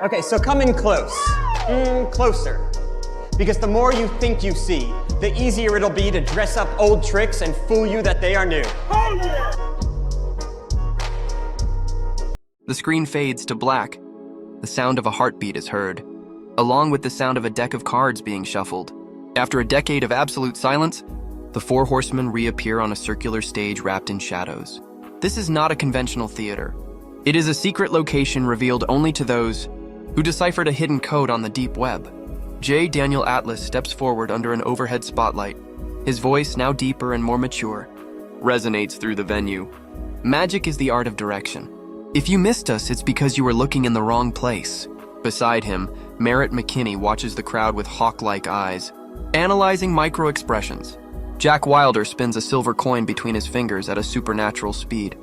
Okay, so come in close. Closer. Because the more you think you see, the easier it'll be to dress up old tricks and fool you that they are new. Oh, yeah! The screen fades to black. The sound of a heartbeat is heard, along with the sound of a deck of cards being shuffled. After a decade of absolute silence, the Four Horsemen reappear on a circular stage wrapped in shadows. This is not a conventional theater. It is a secret location revealed only to those who deciphered a hidden code on the deep web. J. Daniel Atlas steps forward under an overhead spotlight. His voice, now deeper and more mature, resonates through the venue. Magic is the art of direction. If you missed us, it's because you were looking in the wrong place. Beside him, Merritt McKinney watches the crowd with hawk-like eyes, analyzing micro-expressions. Jack Wilder spins a silver coin between his fingers at a supernatural speed,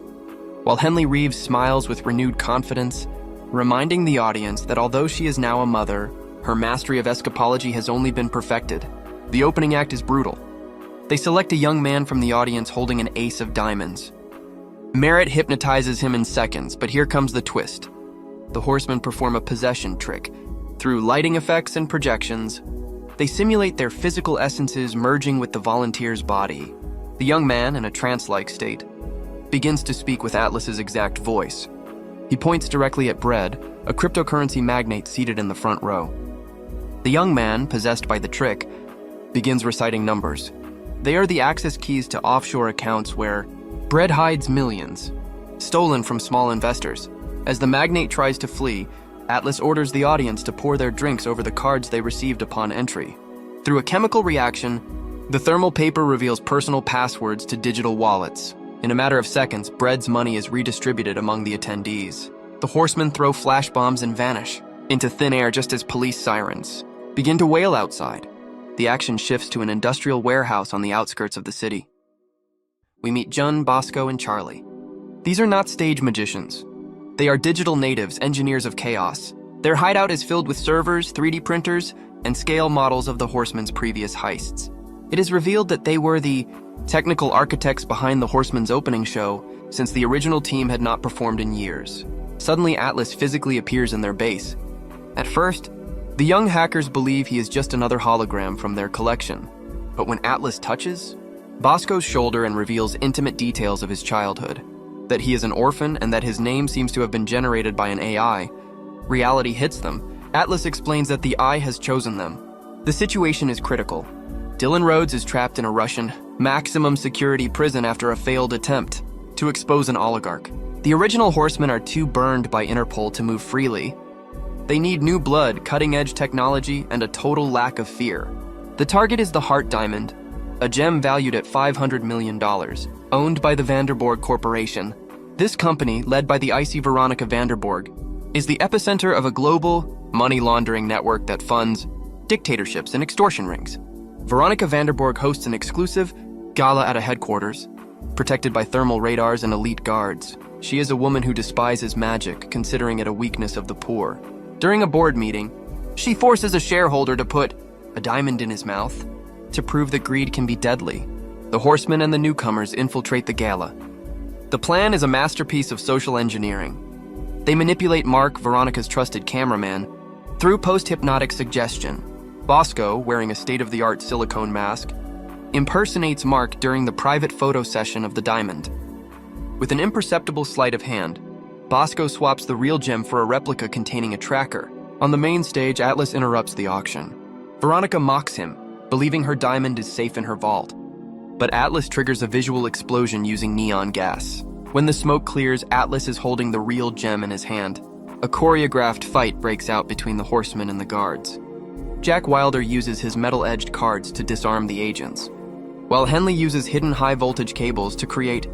while Henley Reeves smiles with renewed confidence, reminding the audience that although she is now a mother, her mastery of escapology has only been perfected. The opening act is brutal. They select a young man from the audience holding an ace of diamonds. Merritt hypnotizes him in seconds, but here comes the twist. The horsemen perform a possession trick. Through lighting effects and projections, they simulate their physical essences merging with the volunteer's body. The young man, in a trance-like state, begins to speak with Atlas's exact voice. He points directly at Bread, a cryptocurrency magnate seated in the front row. The young man, possessed by the trick, begins reciting numbers. They are the access keys to offshore accounts where Bread hides millions, stolen from small investors. As the magnate tries to flee, Atlas orders the audience to pour their drinks over the cards they received upon entry. Through a chemical reaction, the thermal paper reveals personal passwords to digital wallets. In a matter of seconds, Bread's money is redistributed among the attendees. The horsemen throw flash bombs and vanish into thin air just as police sirens begin to wail outside. The action shifts to an industrial warehouse on the outskirts of the city. We meet Jun, Bosco, and Charlie. These are not stage magicians. They are digital natives, engineers of chaos. Their hideout is filled with servers, 3D printers, and scale models of the horsemen's previous heists. It is revealed that they were the technical architects behind the horsemen's opening show, since the original team had not performed in years. Suddenly, Atlas physically appears in their base. At first, the young hackers believe he is just another hologram from their collection. But when Atlas touches Bosco's shoulder and reveals intimate details of his childhood, that he is an orphan and that his name seems to have been generated by an AI, reality hits them. Atlas explains that the eye has chosen them. The situation is critical. Dylan Rhodes is trapped in a Russian maximum security prison after a failed attempt to expose an oligarch. The original horsemen are too burned by Interpol to move freely. They need new blood, cutting-edge technology, and a total lack of fear. The target is the Heart Diamond, a gem valued at $500 million, owned by the Vanderborg Corporation. This company, led by the icy Veronica Vanderborg, is the epicenter of a global money laundering network that funds dictatorships and extortion rings. Veronica Vanderborg hosts an exclusive gala at a headquarters, protected by thermal radars and elite guards. She is a woman who despises magic, considering it a weakness of the poor. During a board meeting, she forces a shareholder to put a diamond in his mouth to prove that greed can be deadly. The horsemen and the newcomers infiltrate the gala. The plan is a masterpiece of social engineering. They manipulate Mark, Veronica's trusted cameraman, through post-hypnotic suggestion. Bosco, wearing a state-of-the-art silicone mask, impersonates Mark during the private photo session of the diamond. With an imperceptible sleight of hand, Bosco swaps the real gem for a replica containing a tracker. On the main stage, Atlas interrupts the auction. Veronica mocks him, believing her diamond is safe in her vault. But Atlas triggers a visual explosion using neon gas. When the smoke clears, Atlas is holding the real gem in his hand. A choreographed fight breaks out between the horsemen and the guards. Jack Wilder uses his metal-edged cards to disarm the agents, while Henley uses hidden high-voltage cables to create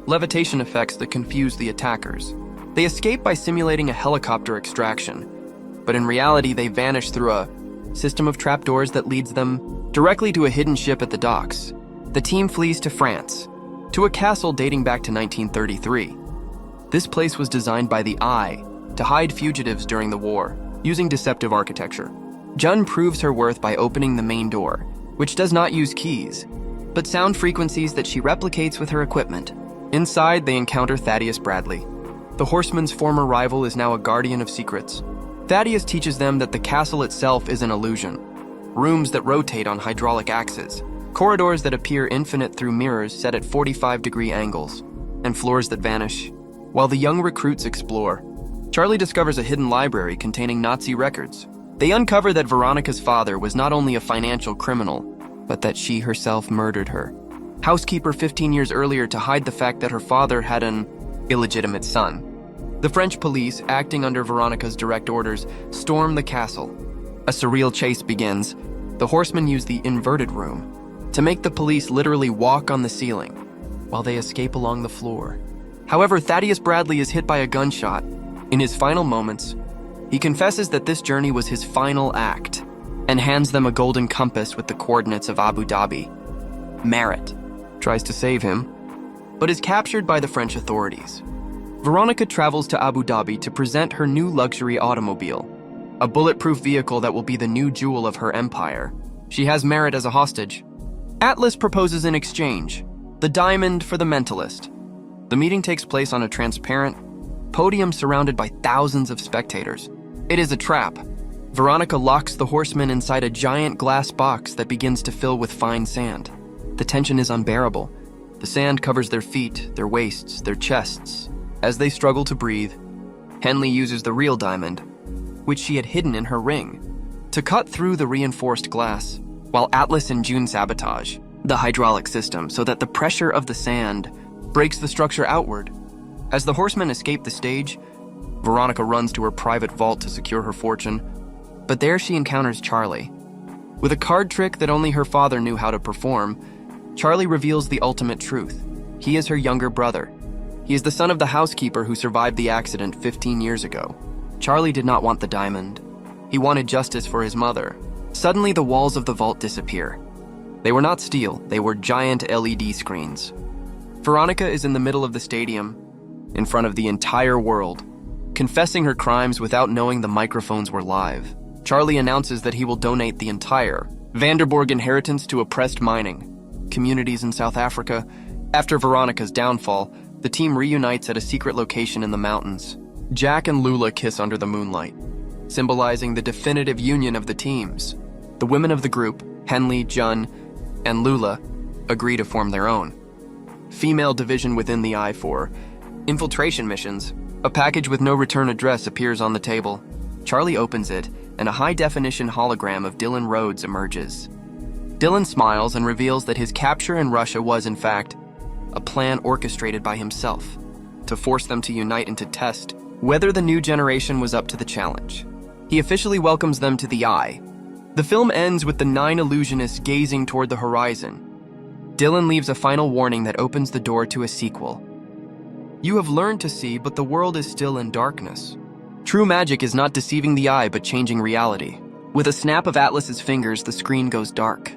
levitation effects that confuse the attackers. They escape by simulating a helicopter extraction, but in reality they vanish through a system of trapdoors that leads them directly to a hidden ship at the docks. The team flees to France, to a castle dating back to 1933. This place was designed by the Eye to hide fugitives during the war, using deceptive architecture. Jun proves her worth by opening the main door, which does not use keys, but sound frequencies that she replicates with her equipment. Inside, they encounter Thaddeus Bradley. The horseman's former rival is now a guardian of secrets. Thaddeus teaches them that the castle itself is an illusion. Rooms that rotate on hydraulic axes, corridors that appear infinite through mirrors set at 45-degree angles, and floors that vanish. While the young recruits explore, Charlie discovers a hidden library containing Nazi records. They uncover that Veronica's father was not only a financial criminal, but that she herself murdered her housekeeper 15 years earlier to hide the fact that her father had an illegitimate son. The French police, acting under Veronica's direct orders, storm the castle. A surreal chase begins. The horsemen use the inverted room to make the police literally walk on the ceiling while they escape along the floor. However, Thaddeus Bradley is hit by a gunshot. In his final moments, he confesses that this journey was his final act and hands them a golden compass with the coordinates of Abu Dhabi. Merritt tries to save him, but is captured by the French authorities. Veronica travels to Abu Dhabi to present her new luxury automobile, a bulletproof vehicle that will be the new jewel of her empire. She has Merritt as a hostage. Atlas proposes an exchange, the diamond for the mentalist. The meeting takes place on a transparent podium surrounded by thousands of spectators. It is a trap. Veronica locks the horsemen inside a giant glass box that begins to fill with fine sand. The tension is unbearable. The sand covers their feet, their waists, their chests. As they struggle to breathe, Henley uses the real diamond, which she had hidden in her ring, to cut through the reinforced glass, while Atlas and June sabotage the hydraulic system so that the pressure of the sand breaks the structure outward. As the horsemen escape the stage, Veronica runs to her private vault to secure her fortune, but there she encounters Charlie. With a card trick that only her father knew how to perform, Charlie reveals the ultimate truth. He is her younger brother. He is the son of the housekeeper who survived the accident 15 years ago. Charlie did not want the diamond. He wanted justice for his mother. Suddenly, the walls of the vault disappear. They were not steel, they were giant LED screens. Veronica is in the middle of the stadium, in front of the entire world, confessing her crimes without knowing the microphones were live. Charlie announces that he will donate the entire Vanderborg inheritance to oppressed mining communities in South Africa. After Veronica's downfall, the team reunites at a secret location in the mountains. Jack and Lula kiss under the moonlight, symbolizing the definitive union of the teams. The women of the group, Henley, Jun, and Lula, agree to form their own female division within the I-4 infiltration missions. A package with no return address appears on the table. Charlie opens it, and a high-definition hologram of Dylan Rhodes emerges. Dylan smiles and reveals that his capture in Russia was, in fact, a plan orchestrated by himself to force them to unite and to test whether the new generation was up to the challenge. He officially welcomes them to the Eye. The film ends with the 9 illusionists gazing toward the horizon. Dylan leaves a final warning that opens the door to a sequel. You have learned to see, but the world is still in darkness. True magic is not deceiving the eye, but changing reality. With a snap of Atlas's fingers, the screen goes dark.